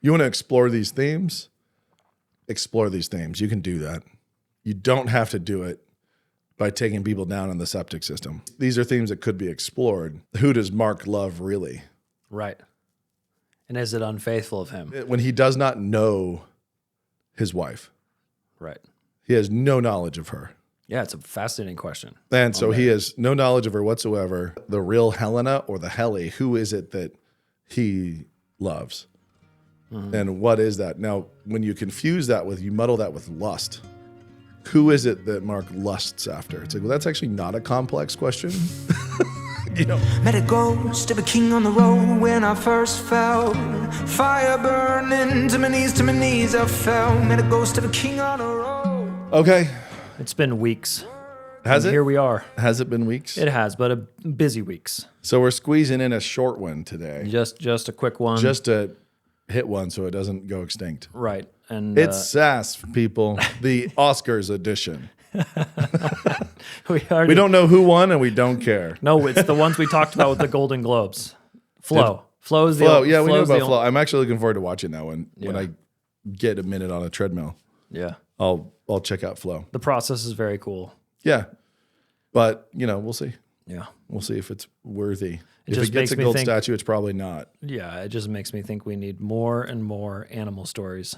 You want to explore these themes? Explore these themes. You can do that. You don't have to do it by taking people down in the septic system. These are themes that could be explored. Who does Mark love really? Right. And is it unfaithful of him? When he does not know his wife. Right. He has no knowledge of her. Yeah, it's a fascinating question. And so he has no knowledge of her whatsoever. The real Helena or the Heli, who is it that he loves? Mm-hmm. And what is that? Now, when you confuse that with, you muddle that with lust, who is it that Mark lusts after? It's like, well, that's actually not a complex question. You know, met a ghost of a king on the road when I first fell. Fire burning to my knees I fell. Met a ghost of a king on the road. Okay. It's been weeks. Has it? Here we are. Has it been weeks? It has, but busy weeks. So we're squeezing in a short one today. Just a quick one. Just to hit one so it doesn't go extinct. Right. And it's SAS, people. The Oscars edition. we don't know who won and we don't care. No, it's the ones we talked about with the Golden Globes. Flo. Flo's the Flo. Yeah, we knew about Flo. I'm actually looking forward to watching that one when I get a minute on a treadmill. Yeah. I'll check out Flo. The process is very cool. Yeah. But, we'll see. Yeah. We'll see if it's worthy. If it gets a gold statue, it's probably not. Yeah, it just makes me think we need more and more animal stories.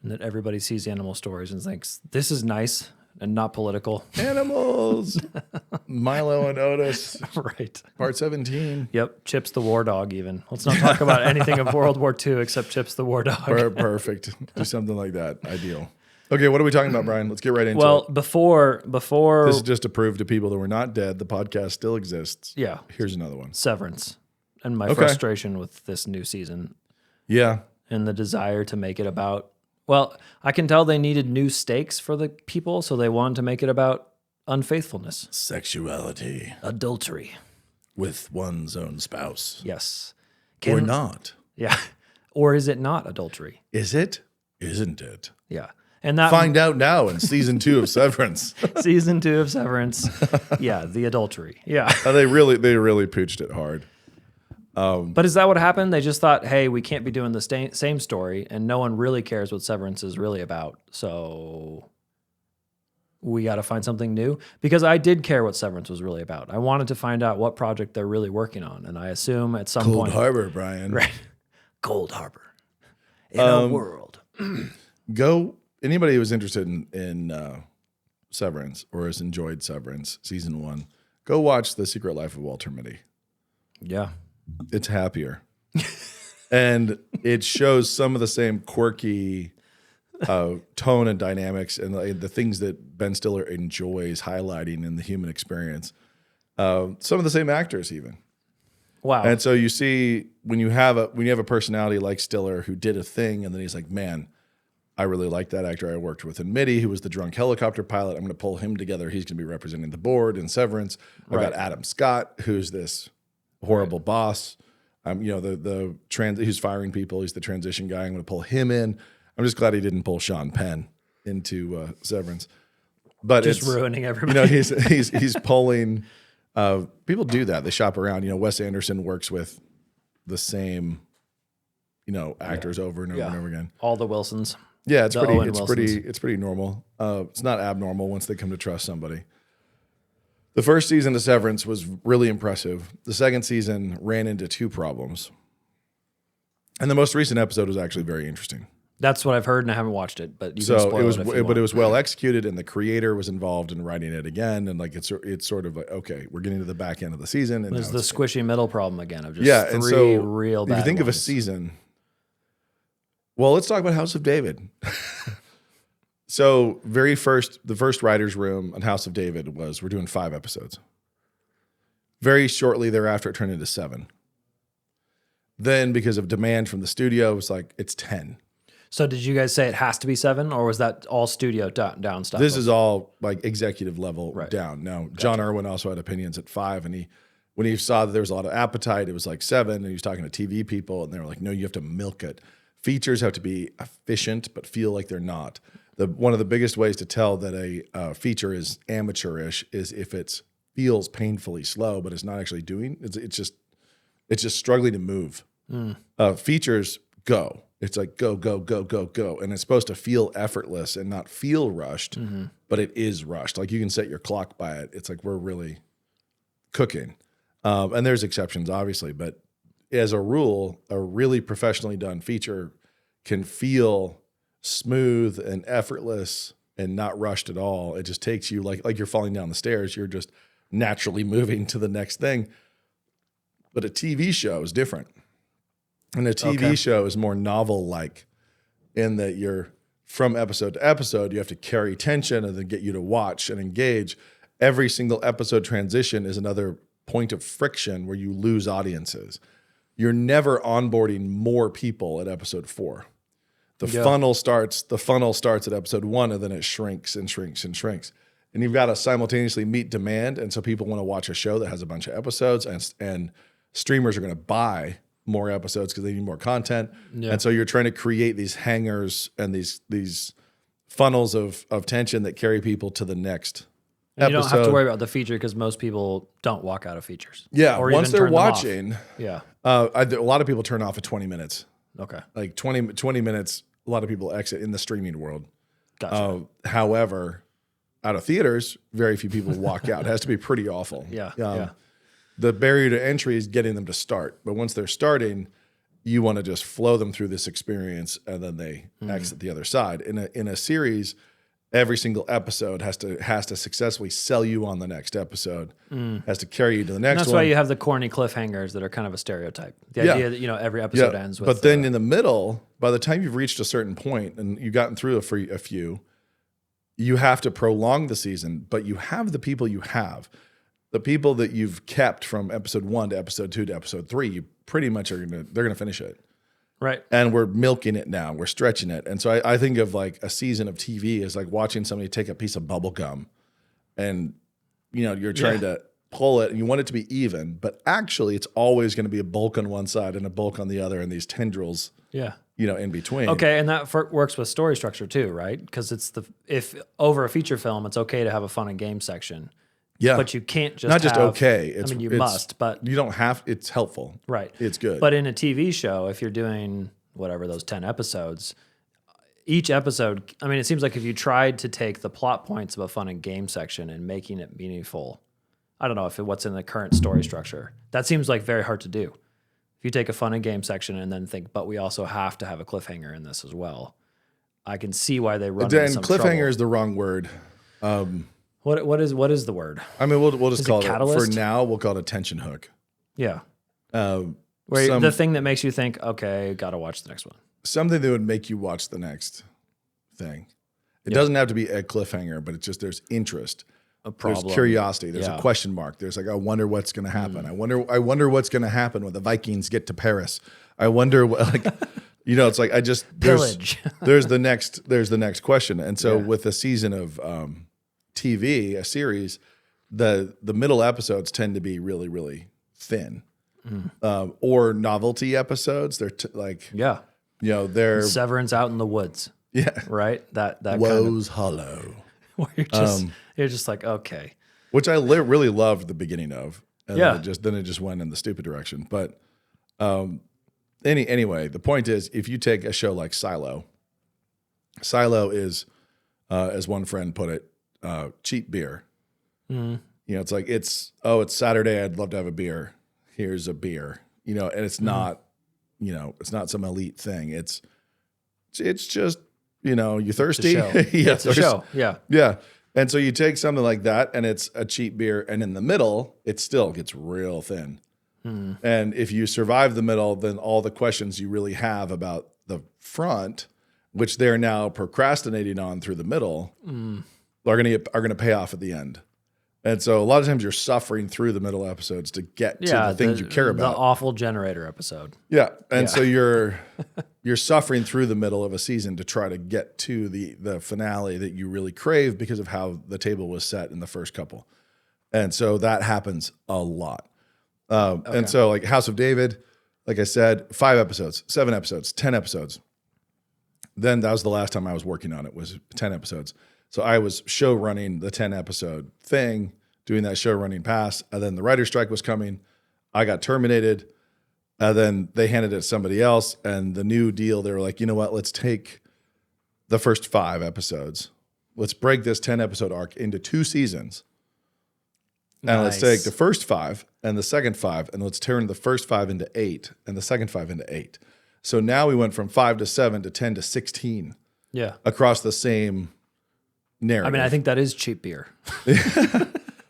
And that everybody sees animal stories and thinks, this is nice and not political. Animals. Milo and Otis. Right. Part 17. Yep. Chips the War Dog even. Let's not talk about anything of World War II except Chips the War Dog. Perfect. Do something like that. Ideal. Okay, what are we talking about, Brian? Let's get right into it. Well, before this is just to prove to people that we're not dead. The podcast still exists. Yeah. Here's another one. Severance. And my frustration with this new season. Yeah. And the desire to make it about, well, I can tell they needed new stakes for the people, so they wanted to make it about unfaithfulness. Sexuality. Adultery. With one's own spouse. Yes. Or not. Yeah. Or is it not adultery? Is it? Isn't it? Yeah. And that find out now in season 2 of Severance. Season 2 of Severance. Yeah, the adultery. Yeah. They really pooched it hard. But is that what happened? They just thought, hey, we can't be doing the same story, and no one really cares what Severance is really about. So we got to find something new. Because I did care what Severance was really about. I wanted to find out what project they're really working on, and I assume at some point... Cold Harbor, Brian. Right. Cold Harbor. In a world. Anybody who was interested in Severance or has enjoyed Severance season 1, go watch The Secret Life of Walter Mitty. Yeah. It's happier. And it shows some of the same quirky tone and dynamics and the things that Ben Stiller enjoys highlighting in the human experience. Some of the same actors even. Wow. And so you see when you have a personality like Stiller who did a thing and then he's like, man, I really like that actor I worked with in Mitty, who was the drunk helicopter pilot. I'm going to pull him together. He's going to be representing the board in Severance. I've got Adam Scott, who's this horrible boss. He's firing people. He's the transition guy. I'm going to pull him in. I'm just glad he didn't pull Sean Penn into Severance. But just ruining everybody. He's pulling. People do that. They shop around. Wes Anderson works with the same, actors over and over and over again. All the Wilsons. Yeah, it's pretty normal. It's not abnormal once they come to trust somebody. The first season of Severance was really impressive. The second season ran into 2 problems. And the most recent episode was actually very interesting. That's what I've heard, and I haven't watched it. But you can spoil it if you want. But it was well executed, and the creator was involved in writing it again. And it's sort of like, okay, we're getting to the back end of the season. And it was the squishy middle problem again of just 3 real bad if you think ones. of a season, well, let's talk about House of David. So the first writer's room on House of David we're doing 5 episodes. Very shortly thereafter, it turned into 7. Then because of demand from the studio, it's 10. So did you guys say it has to be 7, or was that all studio down stuff? This is all like executive level down. Now, John Irwin also had opinions at 5, and when he saw that there was a lot of appetite, it was like 7, and he was talking to TV people, and they were like, no, you have to milk it. Features have to be efficient, but feel like they're not. One of the biggest ways to tell that a feature is amateurish is if it feels painfully slow, but it's not actually doing. It's just struggling to move. Features go. It's like go, go, go, go, go. And it's supposed to feel effortless and not feel rushed, but it is rushed. Like you can set your clock by it. It's like we're really cooking. And there's exceptions, obviously, but as a rule, a really professionally done feature can feel smooth and effortless and not rushed at all. It just takes you like you're falling down the stairs. You're just naturally moving to the next thing. But a TV show is different. And a TV show is more novel-like in that you're from episode to episode, you have to carry tension and then get you to watch and engage. Every single episode transition is another point of friction where you lose audiences. You're never onboarding more people at episode 4. The funnel starts at episode 1 and then it shrinks and shrinks and shrinks. And you've got to simultaneously meet demand. And so people want to watch a show that has a bunch of episodes and streamers are going to buy more episodes because they need more content. Yeah. And so you're trying to create these hangers and these funnels of tension that carry people to the next and episode. You don't have to worry about the feature because most people don't walk out of features. Yeah. Or once they're watching, a lot of people turn off at 20 minutes. Okay. Like 20 minutes, a lot of people exit in the streaming world. Gotcha. However, out of theaters, very few people walk out. It has to be pretty awful. Yeah. The barrier to entry is getting them to start. But once they're starting, you want to just flow them through this experience and then they exit the other side. In a series, every single episode has to successfully sell you on the next episode, has to carry you to the next That's one. why you have the corny cliffhangers that are kind of a stereotype. The idea that, every episode ends with... But then in the middle, by the time you've reached a certain point and you've gotten through a few, you have to prolong the season, but you have the people you have. The people that you've kept from episode 1 to episode 2 to episode 3, you pretty much they're gonna finish it. Right. And we're milking it now. We're stretching it. And so I think of like a season of TV as like watching somebody take a piece of bubble gum and you're trying to pull it and you want it to be even, but actually it's always going to be a bulk on one side and a bulk on the other and these tendrils in between. Okay, and that works with story structure too, right? Because if over a feature film, it's okay to have a fun and game section. Yeah. But you can't just not just okay. You must, but you don't have. It's helpful, right? It's good. But in a TV show, if you're doing whatever those 10 episodes, each episode, it seems like if you tried to take the plot points of a fun and game section and making it meaningful, I don't know what's in the current story structure. That seems like very hard to do. If you take a fun and game section and then think, but we also have to have a cliffhanger in this as well, I can see why they run into some cliffhanger trouble. Is the wrong word. What is the word? We'll just call it catalyst? for now. We'll call it a tension hook. Yeah. The thing that makes you think, okay, got to watch the next one. Something that would make you watch the next thing. It doesn't have to be a cliffhanger, but it's just there's interest. A problem. There's curiosity. There's a question mark. There's like, I wonder what's going to happen. I wonder what's going to happen when the Vikings get to Paris. I wonder what it's like pillage. There's the next question. And so with a season of TV, a series, the middle episodes tend to be really, really thin, or novelty episodes. They're they're Severance out in the woods. Yeah, right. That Woe's Hollow, where you're just like, okay, which I really loved the beginning of, and then it just went in the stupid direction. But anyway, the point is, if you take a show like Silo is, as one friend put it, cheap beer. It's like it's Saturday. I'd love to have a beer. Here's a beer. And it's not, it's not some elite thing. It's just you thirsty. It's a show. Yeah. And so you take something like that, and it's a cheap beer, and in the middle, it still gets real thin. And if you survive the middle, then all the questions you really have about the front, which they're now procrastinating on through the middle, are going to pay off at the end. And so a lot of times you're suffering through the middle episodes to get to the things you care about. The awful generator episode. Yeah. And so you're suffering through the middle of a season to try to get to the finale that you really crave because of how the table was set in the first couple. And so that happens a lot. And so like House of David, like I said, 5 episodes, 7 episodes, 10 episodes. Then that was the last time I was working on it, was 10 episodes. So I was show running the 10 episode thing, doing that show running pass. And then the writer's strike was coming. I got terminated. And then they handed it to somebody else. And the new deal, they were like, you know what? Let's take the first 5 episodes. Let's break this 10-episode arc into 2 seasons. And let's take the first 5 and the second 5, and let's turn the first 5 into 8 and the second 5 into 8. So now we went from 5 to 7 to 10 to 16 across the same narrative. I mean, I think that is cheap beer.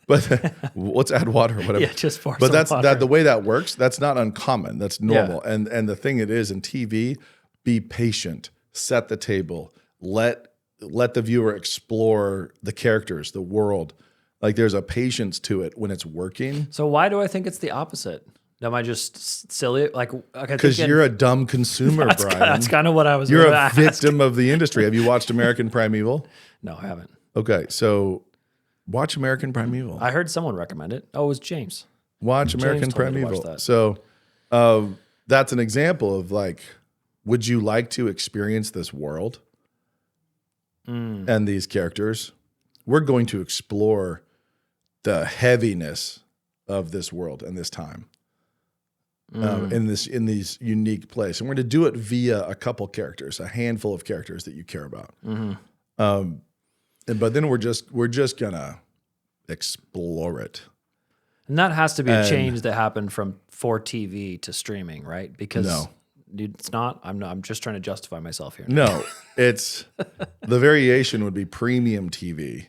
But let's add water or whatever. Yeah, just pour But some that's water. that the way that works, that's not uncommon. That's normal. And the thing it is in TV, be patient, set the table, let the viewer explore the characters, the world. Like there's a patience to it when it's working. So why do I think it's the opposite? Am I just silly? Like, Because you're a dumb consumer, Brian. That's kind of what I was. You're gonna a ask. victim of the industry. Have you watched American Primeval? No, I haven't. Okay, so watch American Primeval. I heard someone recommend it. Oh, it was James. Watch American told me to watch Primeval. that. So that's an example of like, would you like to experience this world and these characters? We're going to explore the heaviness of this world and this time in these unique place, and we're going to do it via a couple characters, a handful of characters that you care about. But then we're just gonna explore it. And that has to be a change that happened from for TV to streaming, right? Because No. it's not. I'm just trying to justify myself here. No, it's the variation would be premium TV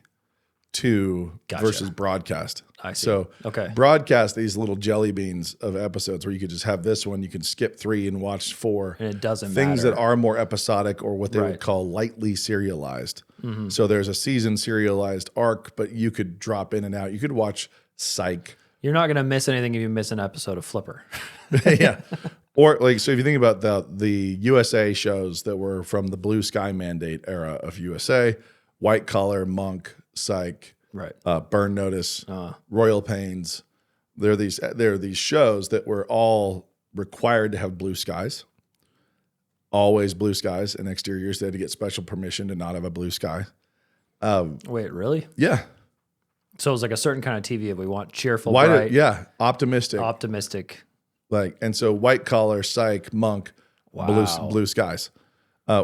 to versus broadcast. I see. So Okay. broadcast these little jelly beans of episodes where you could just have this one, you can skip 3 and watch 4. And it doesn't things matter. that are more episodic or what they would Right. call lightly serialized. So there's a season serialized arc, but you could drop in and out. You could watch Psych. You're not going to miss anything if you miss an episode of Flipper. Yeah. Or like, so if you think about the USA shows that were from the Blue Sky Mandate era of USA, White Collar, Monk, Psych, Right. Burn Notice, Royal Pains. There are these shows that were all required to have blue skies. Always blue skies and exteriors. They had to get special permission to not have a blue sky. Wait, really? Yeah. So it's like a certain kind of TV if we want cheerful, bright, Optimistic. optimistic. And so White Collar, Psych, Monk, Wow. blue skies.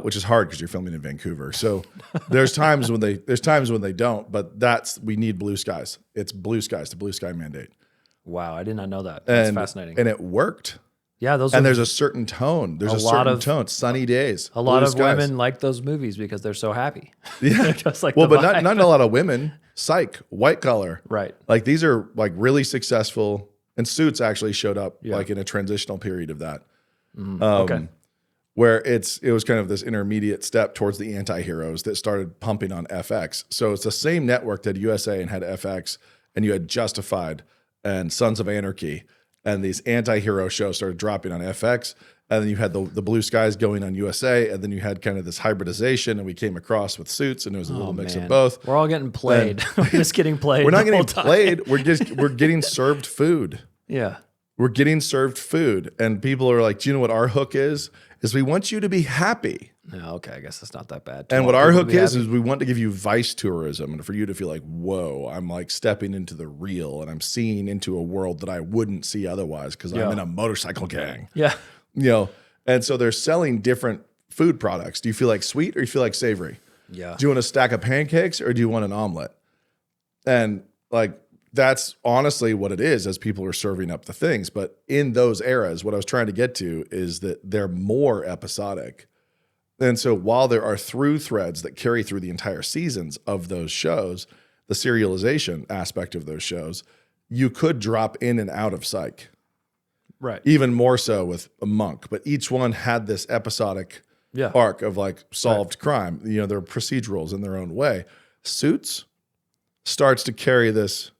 Which is hard because you're filming in Vancouver. So there's times when they don't, but we need blue skies. It's blue skies, the Blue Sky Mandate. Wow, I did not know that. That's fascinating. And it worked. Yeah, those And are, there's a certain tone. There's a lot certain of- tone. Sunny days. a lot blue of skies. women like those movies because they're so happy. Yeah. They're just like Well, the but vibe. not a lot of women. Psych, White Collar. Right. Like these are like really successful. And Suits actually showed up Yeah. like in a transitional period of that. Okay. Where it was kind of this intermediate step towards the anti-heroes that started pumping on FX. So it's the same network that USA and had FX, and you had Justified and Sons of Anarchy, and these anti-hero shows started dropping on FX, and then you had the Blue Skies going on USA, and then you had kind of this hybridization, and we came across with Suits, and it was a little mix of both. We're all getting played. We're just getting played. We're not the whole getting time. played. We're getting served food. Yeah. We're getting served food, and people are like, "Do you know what our hook is? Is we want you to be happy." No, okay, I guess that's not that bad. And Come what on, our people hook be is happy. we want to give you vice tourism, and for you to feel like, "Whoa, I'm like stepping into the real, and I'm seeing into a world that I wouldn't see otherwise because I'm in a motorcycle gang." Yeah. And so they're selling different food products. Do you feel like sweet or you feel like savory? Yeah. Do you want a stack of pancakes or do you want an omelet? And like that's honestly what it is as people are serving up the things. But in those eras, what I was trying to get to is that they're more episodic. And so while there are through threads that carry through the entire seasons of those shows, the serialization aspect of those shows, you could drop in and out of Psych. Right. Even more so with a Monk, but each one had this episodic arc of like solved crime. They're procedurals in their own way. Suits starts to carry this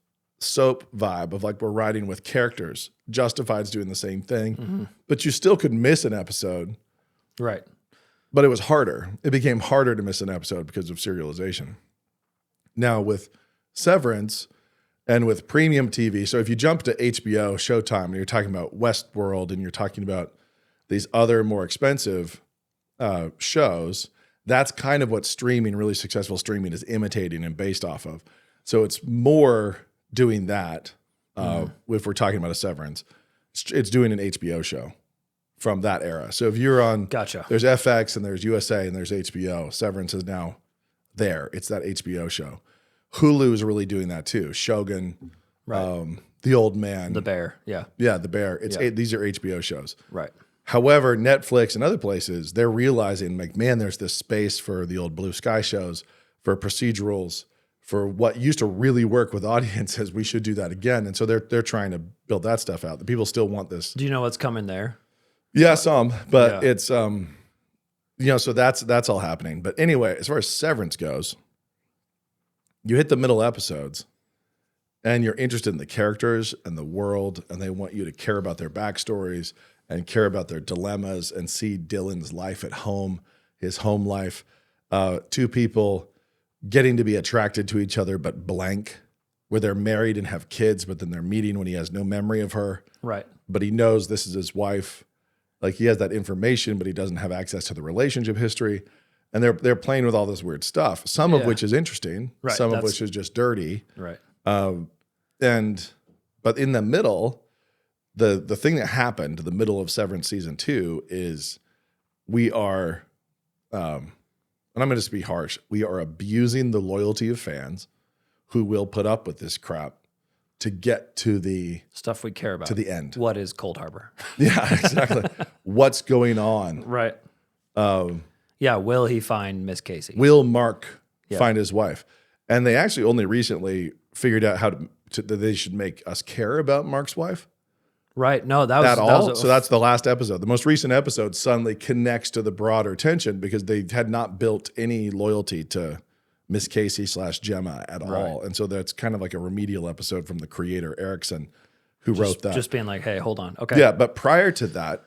soap vibe of like we're riding with characters. Justified's doing the same thing, but you still could miss an episode. Right. But it was harder. It became harder to miss an episode because of serialization. Now with Severance and with premium TV, so if you jump to HBO, Showtime, and you're talking about Westworld and you're talking about these other more expensive shows, that's kind of what streaming, really successful streaming, is imitating and based off of. So it's more doing that if we're talking about a Severance. It's doing an HBO show. from that era. So if you're on, Gotcha. there's FX and there's USA and there's HBO. Severance is now there. It's that HBO show. Hulu is really doing that too. Shogun, Right. The Old Man, The Bear. Yeah. yeah, The Bear. Yeah. These are HBO shows. Right. However, Netflix and other places, they're realizing like, man, there's this space for the old Blue Sky shows, for procedurals, for what used to really work with audiences. We should do that again. And so they're trying to build that stuff out. The people still want this. Do you know what's coming there? Yeah, some, but Yeah. it's so that's all happening. But anyway, as far as Severance goes, you hit the middle episodes and you're interested in the characters and the world, and they want you to care about their backstories and care about their dilemmas and see Dylan's life at home, his home life. Two people getting to be attracted to each other, but blank, where they're married and have kids, but then they're meeting when he has no memory of her. Right. But he knows this is his wife. Like he has that information, but he doesn't have access to the relationship history. And they're playing with all this weird stuff, some of Yeah. which is interesting, Right, some of that's- which is just dirty. Right. But in the middle, the thing that happened, the middle of Severance season 2 is we are, and I'm going to just be harsh, we are abusing the loyalty of fans who will put up with this crap to get to the Stuff we care about. to the end. What is Cold Harbor? Yeah, exactly. What's going on? Right. Yeah. Will he find Miss Casey? Will Mark Yeah. find his wife? And they actually only recently figured out how that they should make us care about Mark's wife Right. No, that was at all. was So that's the last episode. The most recent episode suddenly connects to the broader tension because they had not built any loyalty to Miss Casey / Gemma at all. And so that's kind of like a remedial episode from the creator, Erickson, who wrote that. just being like, hey, hold on. Okay. Yeah, but prior to that,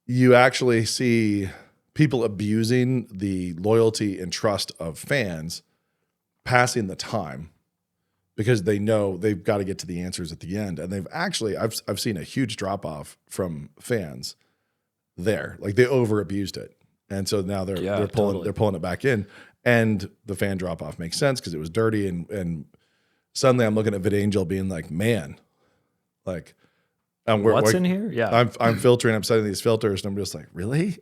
you actually see people abusing the loyalty and trust of fans, passing the time because they know they've got to get to the answers at the end. And they've actually, I've seen a huge drop off from fans there. Like they over abused it. And so now they're pulling it back in. And the fan drop off makes sense because it was dirty. And suddenly I'm looking at VidAngel being like, man, like, What's in here? Yeah. I'm filtering, I'm setting these filters, and I'm just like, really?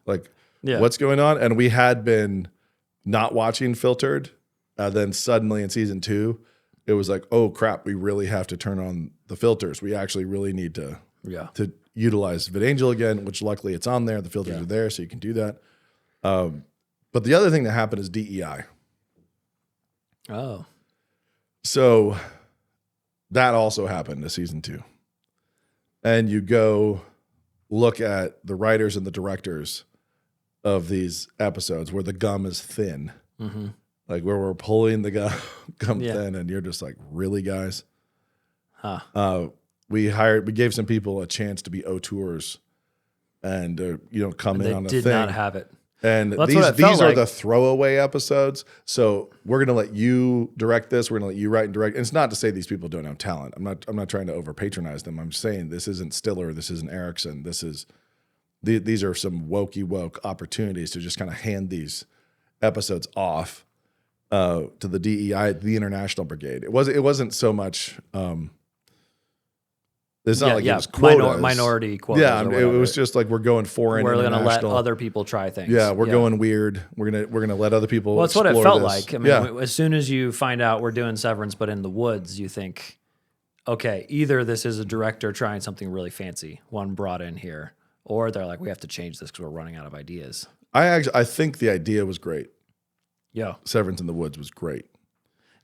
like Yeah. what's going on? And we had been not watching Filtered. Then suddenly in season 2, it was like, oh crap, we really have to turn on the filters. We actually really need to utilize VidAngel again, which luckily it's on there. The filters are there, so you can do that. But the other thing that happened is DEI. Oh. So that also happened to season 2. And you go look at the writers and the directors of these episodes where the gum is thin, like where we're pulling the gum thin, and you're just like, really, guys? We gave some people a chance to be auteurs and come in on a thing. They did not have it. And Well, these are the throwaway episodes. So we're going to let you direct this. We're going to let you write and direct. And it's not to say these people don't have talent. I'm not trying to over patronize them. I'm saying this isn't Stiller. This isn't Erickson. These are some woke opportunities to just kind of hand these episodes off to the DEI, the International Brigade. It wasn't so much. It's not like it was quotas. Minority quotas. Yeah, or it was whatever. just like we're going foreign. We're going to let international. other people try things. Yeah, we're going weird. We're gonna let other people. Well, that's what it explore felt this. like. I mean, as soon as you find out we're doing Severance, but in the woods, you think, okay, either this is a director trying something really fancy, one brought in here, or they're like, we have to change this because we're running out of ideas. I think the idea was great. Yeah, Severance in the Woods was great.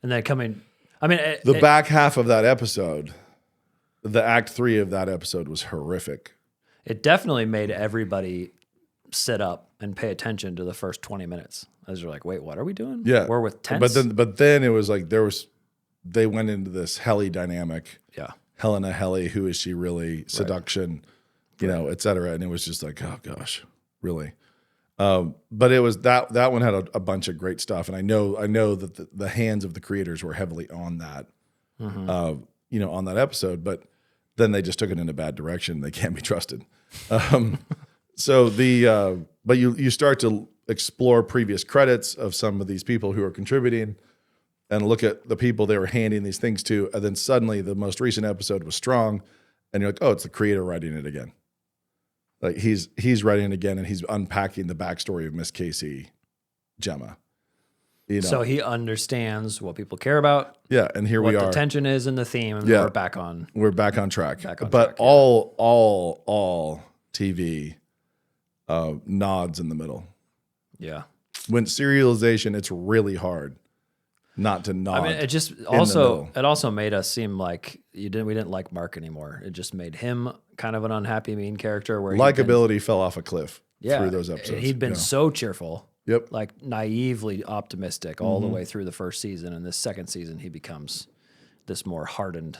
and then coming, I mean, The back half of that episode, the act 3 of that episode was horrific. it definitely made everybody sit up and pay attention to the first 20 minutes. As you're like, wait, what are we doing? Yeah, we're with tents. But then it was like they went into this Helly dynamic. Yeah, Helena Helly, who is she really? Seduction, et cetera. And it was just like, oh gosh, really. But it was that one had a bunch of great stuff, and I know that the hands of the creators were heavily on that, on that episode. But then they just took it in a bad direction. They can't be trusted. So but you start to explore previous credits of some of these people who are contributing, and look at the people they were handing these things to, and then suddenly the most recent episode was strong, and you're like, oh, it's the creator writing it again. Like he's writing it again, and he's unpacking the backstory of Miss Casey, Gemma. You know? So he understands what people care about. Yeah, and here what we are. the tension is in the theme, and then we're back on. We're back on track. But track, all TV nods in the middle. Yeah. When serialization, it's really hard not to nod. I mean, it just also made us seem like we didn't like Mark anymore. It just made him kind of an unhappy, mean character. Where likability fell off a cliff yeah, through those episodes. He'd been so cheerful. Yep. Like naively optimistic all the way through the first season. And this second season, he becomes this more hardened.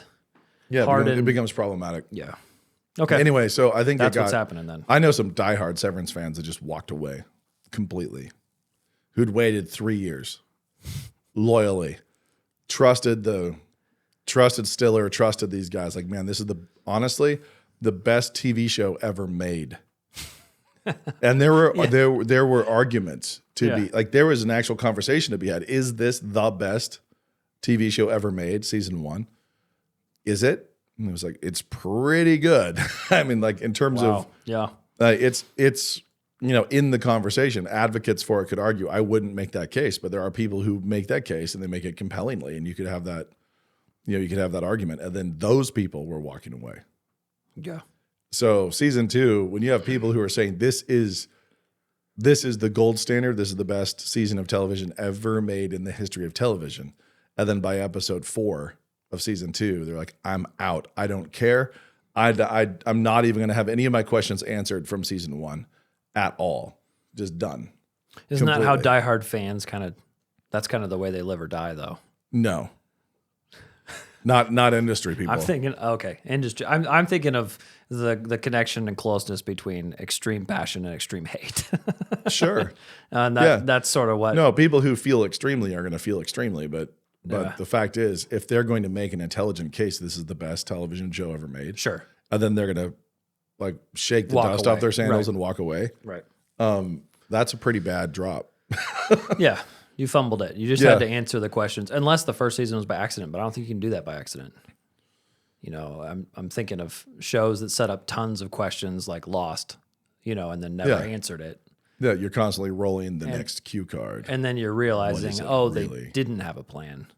Yeah, it becomes problematic. Yeah. Okay. Anyway, so I think that's what's happening then. I know some diehard Severance fans that just walked away completely, who'd waited 3 years, loyally, trusted Stiller, trusted these guys. Like, man, this is honestly the best TV show ever made. And there were arguments to be like, there was an actual conversation to be had. Is this the best TV show ever made? Season 1, is it? And it was like, it's pretty good. I mean, like in terms of it's in the conversation, advocates for it could argue. I wouldn't make that case, but there are people who make that case and they make it compellingly, and you could have that, you could have that argument, and then those people were walking away. Yeah. So season 2, when you have people who are saying this is the gold standard, this is the best season of television ever made in the history of television, and then by episode 4 of season 2, they're like, I'm out. I don't care. I'm not even going to have any of my questions answered from season 1 at all. Just done. Isn't that how diehard fans that's kind of the way they live or die, though? No. Not industry people. I'm thinking, okay, industry. I'm thinking of the connection and closeness between extreme passion and extreme hate. Sure. And that's sort of what. No, people who feel extremely are going to feel extremely, but the fact is, if they're going to make an intelligent case, this is the best television show ever made. Sure. And then they're going to like shake the dust off their sandals and walk away. Right. That's a pretty bad drop. Yeah. You fumbled it. You just had to answer the questions, unless the first season was by accident. But I don't think you can do that by accident. I'm thinking of shows that set up tons of questions, like Lost, and then never answered it. Yeah, you're constantly rolling the next cue card, and then you're realizing, they didn't have a plan.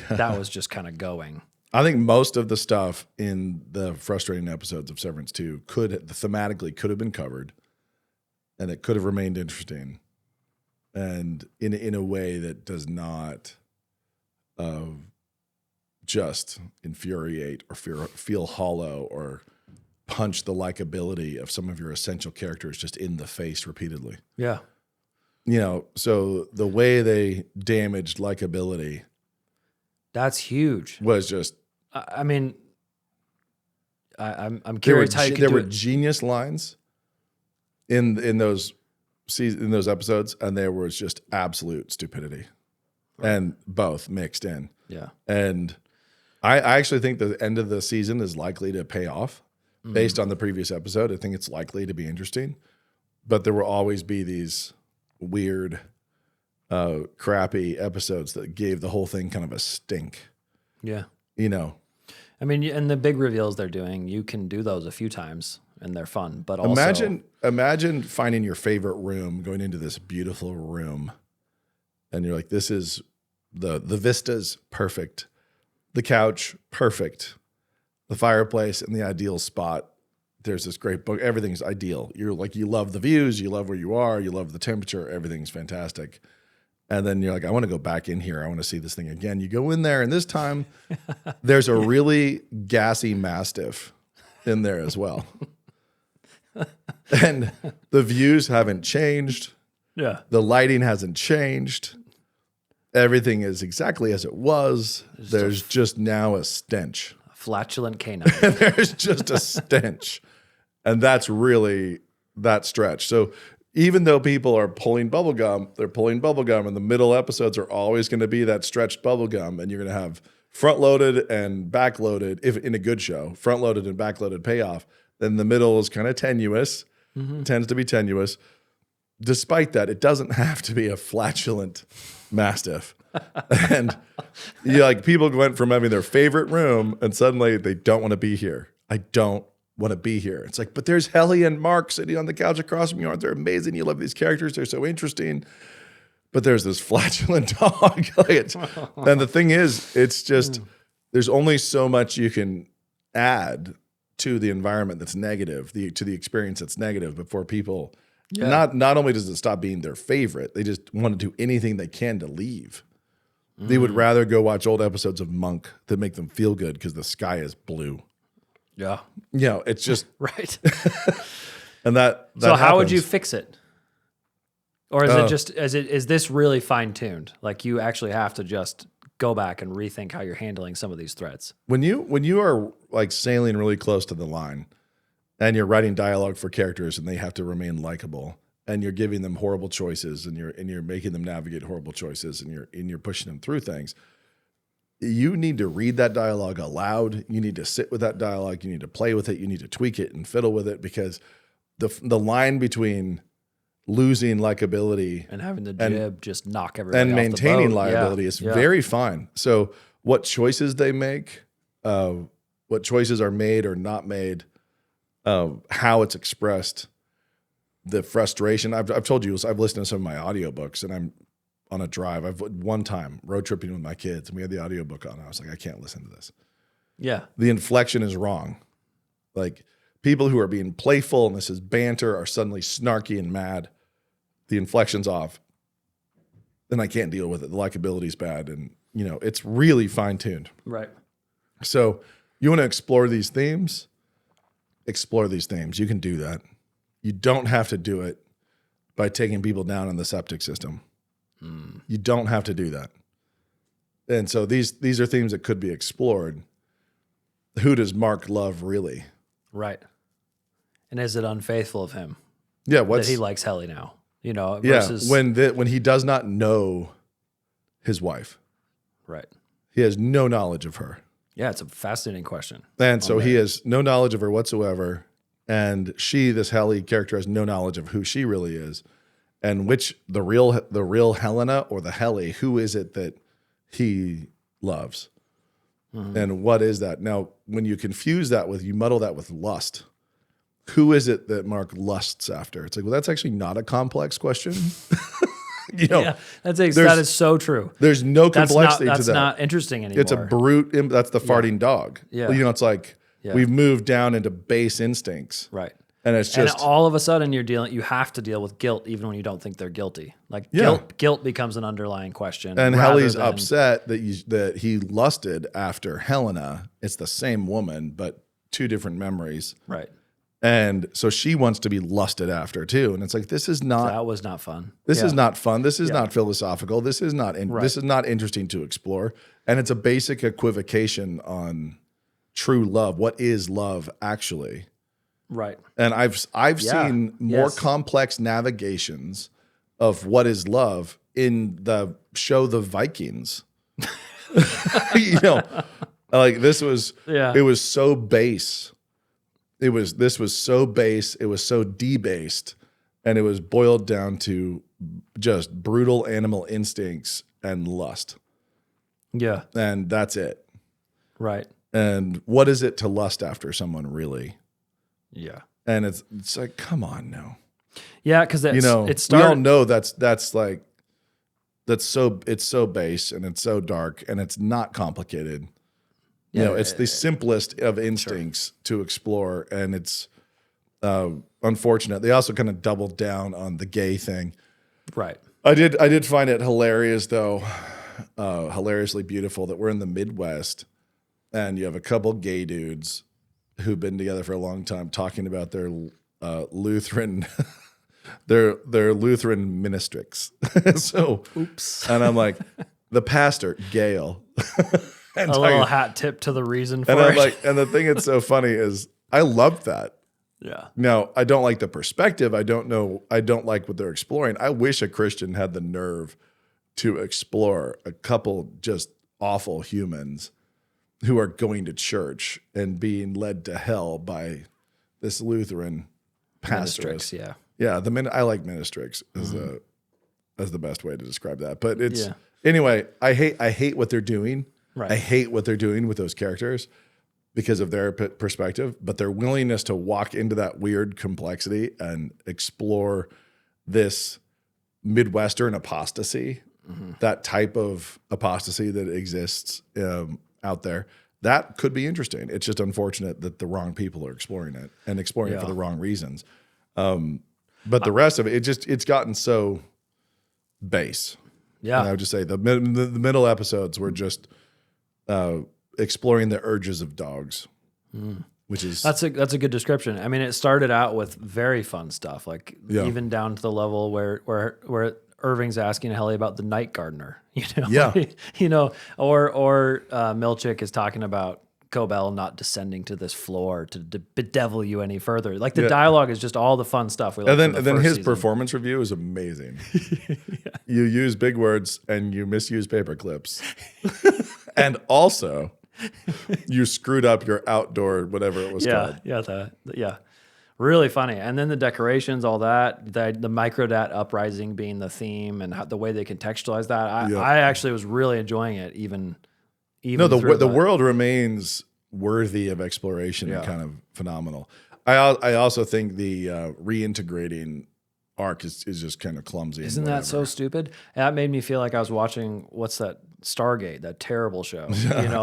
That was just kind of going. I think most of the stuff in the frustrating episodes of Severance 2 thematically could have been covered, and it could have remained interesting. And in a way that does not just infuriate or feel hollow or punch the likability of some of your essential characters just in the face repeatedly. Yeah. So the way they damaged likability, that's huge, was just. I mean, I'm curious how you can there do were it. Genius lines in those episodes, and there was just absolute stupidity, and both mixed in. Yeah. And I actually think the end of the season is likely to pay off based on the previous episode. I think it's likely to be interesting, but there will always be these weird, crappy episodes that gave the whole thing kind of a stink. Yeah. I mean, and the big reveals they're doing, you can do those a few times and they're fun, but also imagine finding your favorite room, going into this beautiful room, and you're like, this is the vista's perfect, the couch perfect, the fireplace in the ideal spot. There's this great book, everything's ideal. You're like, you love the views, you love where you are, you love the temperature, everything's fantastic. And then you're like, I want to go back in here. I want to see this thing again. You go in there, and this time there's a really gassy Mastiff in there as well. And the views haven't changed. Yeah. The lighting hasn't changed. Everything is exactly as it was. There's just now a stench. A flatulent canine. There's just a stench. And that's really that stretch. So even though people are pulling bubblegum, they're pulling bubblegum, and the middle episodes are always going to be that stretched bubblegum, and you're going to have front-loaded and back-loaded, if in a good show, front-loaded and back-loaded payoff. Then the middle is kind of tenuous, tends to be tenuous. Despite that, it doesn't have to be a flatulent Mastiff. And people went from having their favorite room, and suddenly they don't want to be here. I don't want to be here. It's like, but there's Helly and Mark sitting on the couch across from you. They're amazing. You love these characters. They're so interesting. But there's this flatulent dog. And the thing is, it's just, there's only so much you can add to the environment that's negative, to the experience that's negative before people, not only does it stop being their favorite, they just want to do anything they can to leave. They would rather go watch old episodes of Monk that make them feel good because the sky is blue. Yeah. It's just. Right. And that so how would happens. you fix it? Or is it just, is this really fine tuned? Like you actually have to just go back and rethink how you're handling some of these threats. When you are like sailing really close to the line and you're writing dialogue for characters and they have to remain likable and you're giving them horrible choices and you're making them navigate horrible choices and you're pushing them through things, you need to read that dialogue aloud. You need to sit with that dialogue. You need to play with it. You need to tweak it and fiddle with it because the line between losing likability and having the jib just knock everybody and off maintaining the boat. liability is very fine. So what choices they make, what choices are made or not made, how it's expressed, the frustration. I've told you, I've listened to some of my audiobooks and I'm on a drive. I've one time road tripping with my kids and we had the audiobook on. I was like, I can't listen to this. Yeah. The inflection is wrong. Like people who are being playful and this is banter are suddenly snarky and mad. The inflection's off. Then I can't deal with it. The likability's bad. And, it's really fine tuned. Right. So you want to explore these themes? Explore these themes. You can do that. You don't have to do it by taking people down in the septic system. You don't have to do that. And so these are themes that could be explored. Who does Mark love really? Right. And is it unfaithful of him? Yeah, that he likes Helly now? Versus when he does not know his wife. Right. He has no knowledge of her. Yeah, it's a fascinating question. And so he has no knowledge of her whatsoever. And this Helly character, has no knowledge of who she really is. And the real Helena or the Helly, who is it that he loves? Mm-hmm. And what is that? Now, when you muddle that with lust, who is it that Mark lusts after? It's like, well, that's actually not a complex question. Yeah, that is so true. There's no complexity to that. That's not interesting anymore. It's a brute. That's the farting dog. Yeah. It's like we've moved down into base instincts. Right. And it's just all of a sudden you have to deal with guilt even when you don't think they're guilty. Like guilt becomes an underlying question. And Helly's upset that he lusted after Helena. It's the same woman, but two different memories. Right. And so she wants to be lusted after too. And it's like, that was not fun. This is not fun. This is not philosophical. This is not this is not interesting to explore. And it's a basic equivocation on true love. What is love actually? Right. And I've seen more complex navigations of what is love in the show The Vikings. Like this was it was so base. This was so base, it was so debased, and it was boiled down to just brutal animal instincts and lust. Yeah. And that's it. Right. And what is it to lust after someone really? Yeah. And it's like, come on, no. Yeah, because we all know it's so base and it's so dark and it's not complicated. Yeah, it's the simplest of instincts to explore, and it's unfortunate. They also kind of doubled down on the gay thing. Right. I did find it hilarious, though, hilariously beautiful that we're in the Midwest, and you have a couple gay dudes who've been together for a long time talking about their Lutheran, their Lutheran ministrix. So, oops. And I'm like, the pastor, Gail. A little hat tip to the reason for and it. I'm like, and the thing that's so funny is I love that. Yeah. Now, I don't like the perspective. I don't like what they're exploring. I wish a Christian had the nerve to explore a couple just awful humans who are going to church and being led to hell by this Lutheran pastor. Ministrix, yeah. Yeah, I like ministrix as the best way to describe that. But anyway, I hate what they're doing. Right. I hate what they're doing with those characters. because of their perspective, but their willingness to walk into that weird complexity and explore this Midwestern apostasy, that type of apostasy that exists out there, that could be interesting. It's just unfortunate that the wrong people are exploring it and exploring it for the wrong reasons. But the rest of it, it's gotten so base. Yeah. And I would just say the middle episodes were just exploring the urges of dogs, which is that's a good description. I mean, it started out with very fun stuff, like even down to the level where Irving's asking Helly about the night gardener, or Milchick is talking about Cobell not descending to this floor to bedevil you any further. Like the dialogue is just all the fun stuff. We and then his performance review is amazing. You use big words and you misuse paper clips, and also you screwed up your outdoor whatever it was called. Really funny. And then the decorations, all that, the Microdat uprising being the theme and the way they contextualize that. I actually was really enjoying it. Even the world remains worthy of exploration and kind of phenomenal. I also think the reintegrating arc is just kind of clumsy. Isn't that so stupid? That made me feel like I was watching, what's that, Stargate, that terrible show,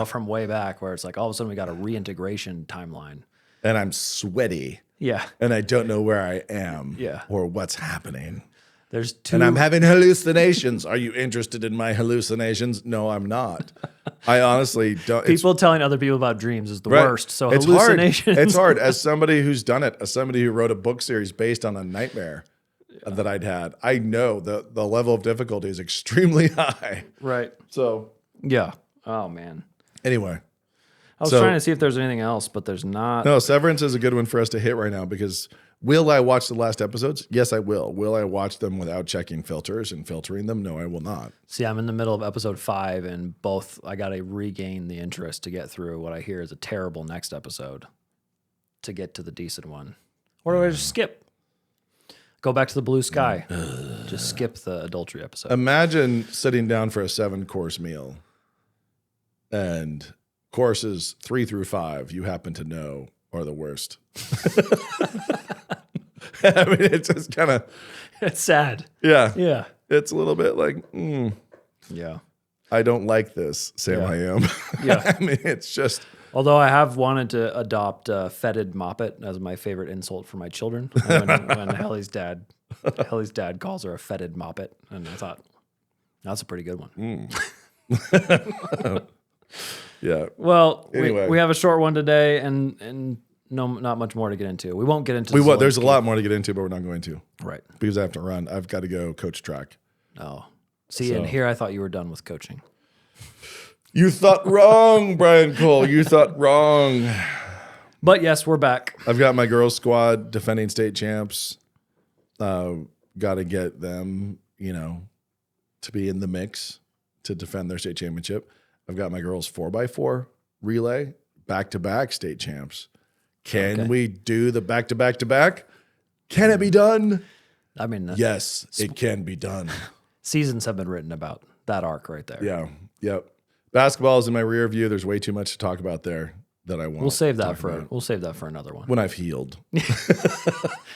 from way back, where it's like all of a sudden we got a reintegration timeline. And I'm sweaty. Yeah. And I don't know where I am Yeah. or what's happening. There's two. And I'm having hallucinations. Are you interested in my hallucinations? No, I'm not. I honestly don't. People telling other people about dreams is the worst. So it's hallucinations. Hard. It's hard. As somebody who's done it, as somebody who wrote a book series based on a nightmare that I'd had, I know the level of difficulty is extremely high. Right. So. Yeah. Oh, man. Anyway. I was trying to see if there's anything else, but there's not. No, Severance is a good one for us to hit right now because will I watch the last episodes? Yes, I will. Will I watch them without checking filters and filtering them? No, I will not. See, I'm in the middle of episode 5, and I got to regain the interest to get through what I hear is a terrible next episode to get to the decent one. Or do I just skip? Go back to the blue sky. Just skip the adultery episode. Imagine sitting down for a 7-course meal and courses 3 through 5 you happen to know are the worst. I mean, it's just kind of... It's sad. Yeah. Yeah. It's a little bit like, yeah. I don't like this, Sam I am. Yeah. I mean, it's just... Although I have wanted to adopt fetid moppet as my favorite insult for my children. When Helly's dad calls her a fetid moppet. And I thought, that's a pretty good one. Yeah. Well, anyway. we have a short one today, and not much more to get into. We won't get into. There's a lot more to get into, but we're not going to. Right. Because I have to run. I've got to go coach track. Oh, see, and here I thought you were done with coaching. You thought wrong, Brian Cole. You thought wrong. But yes, we're back. I've got my girls squad defending state champs. Got to get them, to be in the mix to defend their state championship. I've got my girls 4x4 relay, back-to-back state champs. Can we do the back-to-back-to-back? Can it be done? I mean, yes, it can be done. Seasons have been written about that arc right there. Yeah, yep. Basketball is in my rear view. There's way too much to talk about there that I want. We'll save that for another one. When I've healed.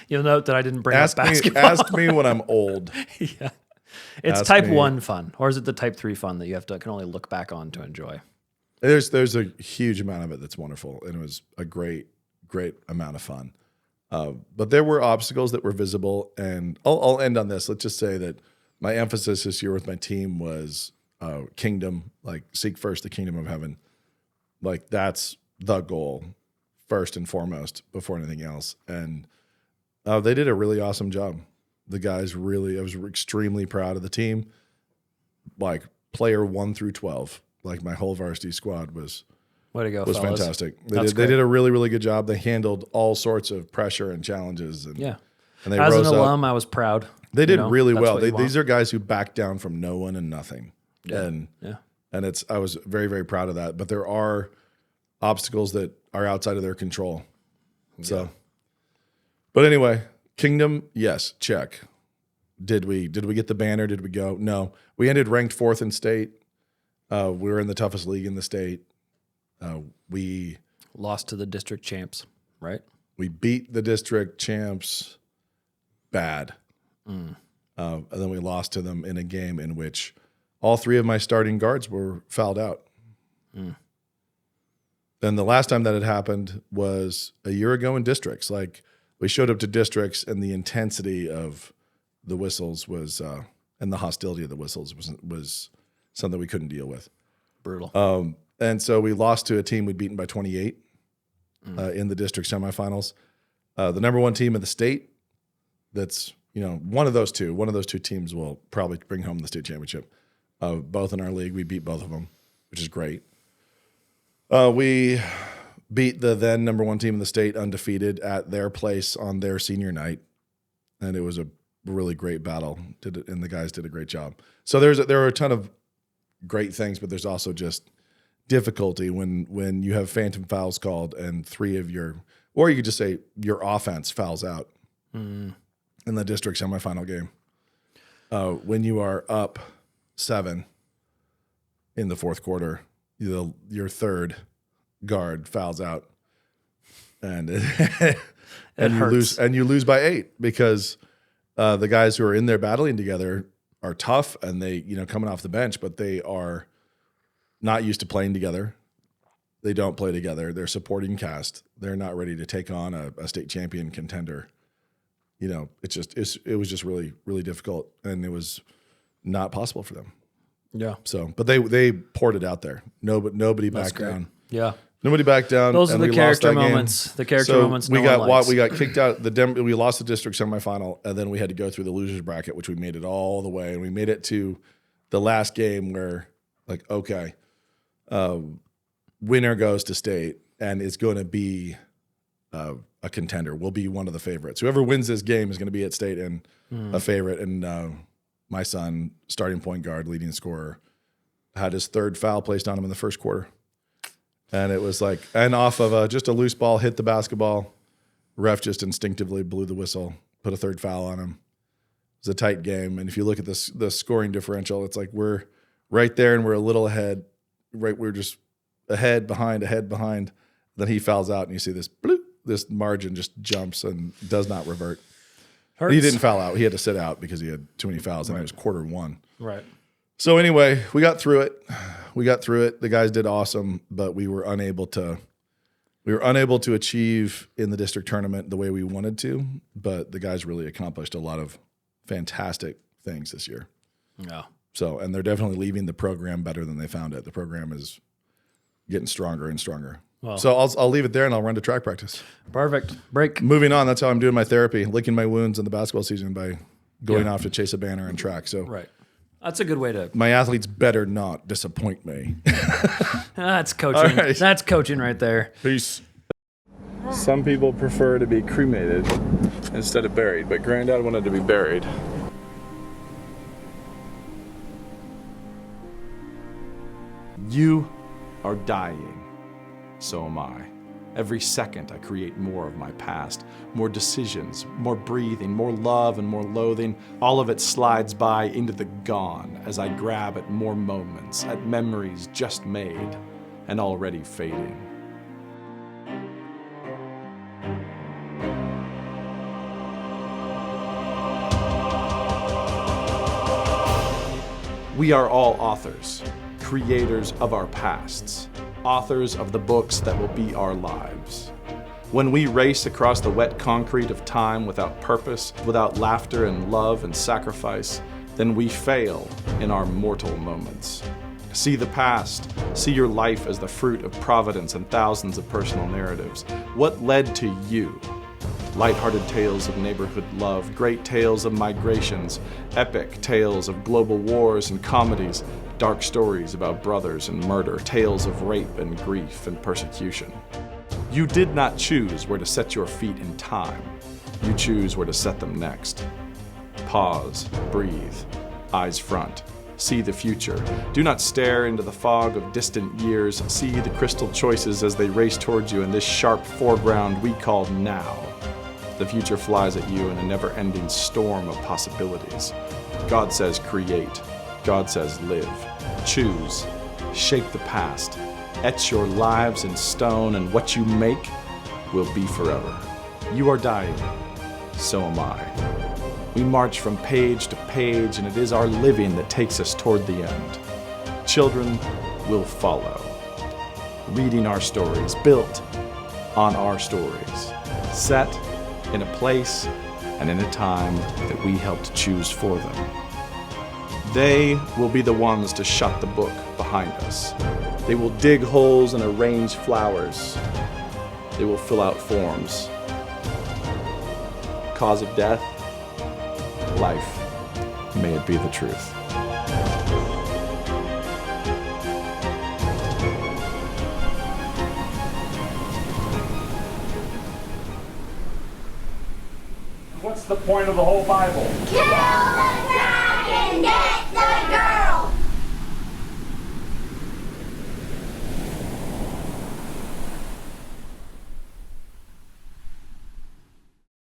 You'll note that I didn't bring up basketball. Ask me when I'm old. Yeah. It's type 1 fun, or is it the type 3 fun that you can only look back on to enjoy? There's a huge amount of it that's wonderful, and it was a great amount of fun. But there were obstacles that were visible, and I'll end on this. Let's just say that my emphasis this year with my team was kingdom, like seek first the kingdom of heaven. Like that's the goal first and foremost before anything else. And they did a really awesome job. The guys I was extremely proud of the team. Like player 1 through 12, like my whole varsity squad was way to go, was fellas. Fantastic. They did a really, really good job. They handled all sorts of pressure and challenges. And, yeah. And they as rose an alum, up. I was proud. They did really well. These are guys who backed down from no one and nothing. Yeah. And I was very, very proud of that. But there are obstacles that are outside of their control. So, but anyway, kingdom, yes, check. Did we get the banner? Did we go? No. We ended ranked 4th in state. We were in the toughest league in the state. We Lost to the district champs, right? We beat the district champs bad. And then we lost to them in a game in which all 3 of my starting guards were fouled out. And the last time that had happened was a year ago in districts. Like, we showed up to districts, and the intensity of the whistles was, and the hostility of the whistles was something we couldn't deal with. Brutal. And so we lost to a team we'd beaten by 28 in the district semifinals. The number 1 team in the state, that's, one of those two teams will probably bring home the state championship. Both in our league, we beat both of them, which is great. We beat the then number 1 team in the state undefeated at their place on their senior night, and it was a really great battle. And the guys did a great job. So there are a ton of great things, but there's also just difficulty when you have phantom fouls called and 3 of your, or you could just say your offense fouls out in the district semifinal game. When you are up 7 in the fourth quarter, your third guard fouls out, and you lose by 8 because the guys who are in there battling together are tough, and they coming off the bench, but they are not used to playing together. They don't play together. They're supporting cast. They're not ready to take on a state champion contender. It was just really, really difficult, and it was not possible for them. Yeah. So, but they poured it out there. Nobody backed down. Yeah. Nobody backed down. Those are the character moments. Game. The character moments. We got kicked out. We lost the district semifinal, and then we had to go through the losers bracket, which we made it all the way, and we made it to the last game where, like, okay, winner goes to state, and it's going to be a contender. We'll be one of the favorites. Whoever wins this game is going to be at state and a favorite. And my son, starting point guard, leading scorer, had his 3rd foul placed on him in the first quarter. And it was like, and off of just a loose ball, hit the basketball. Ref just instinctively blew the whistle, put a 3rd foul on him. It was a tight game. And if you look at the scoring differential, it's like we're right there and we're a little ahead. Right, we're just ahead, behind. Then he fouls out, and you see this bloop, this margin just jumps and does not revert. Hurts. He didn't foul out. He had to sit out because he had too many fouls, and it was quarter 1. Right. So anyway, we got through it. The guys did awesome, but we were unable to achieve in the district tournament the way we wanted to. But the guys really accomplished a lot of fantastic things this year. Yeah. So, and they're definitely leaving the program better than they found it. The program is getting stronger and stronger. Well, so I'll leave it there, and I'll run to track practice. Perfect. Break. Moving on. That's how I'm doing my therapy, licking my wounds in the basketball season by going off to chase a banner and track. So right. That's a good way to. My athletes better not disappoint me. That's coaching. Right. That's coaching right there. Peace. Some people prefer to be cremated instead of buried, but Granddad wanted to be buried. You are dying. So am I. Every second I create more of my past, more decisions, more breathing, more love and more loathing. All of it slides by into the gone as I grab at more moments, at memories just made and already fading. We are all authors, creators of our pasts, authors of the books that will be our lives. When we race across the wet concrete of time without purpose, without laughter and love and sacrifice, then we fail in our mortal moments. See the past, see your life as the fruit of providence and thousands of personal narratives. What led to you? Lighthearted tales of neighborhood love, great tales of migrations, epic tales of global wars and comedies, dark stories about brothers and murder, tales of rape and grief and persecution. You did not choose where to set your feet in time. You choose where to set them next. Pause, breathe, eyes front. See the future. Do not stare into the fog of distant years. See the crystal choices as they race towards you in this sharp foreground we call now. The future flies at you in a never-ending storm of possibilities. God says create. God says live. Choose. Shape the past. etch your lives in stone, and what you make will be forever. You are dying, so am I. We march from page to page, and it is our living that takes us toward the end. Children will follow, reading our stories, built on our stories, set in a place and in a time that we helped choose for them. They will be the ones to shut the book behind us. They will dig holes and arrange flowers. They will fill out forms. Cause of death, life, may it be the truth. What's the point of the whole Bible? Kill the dragon, get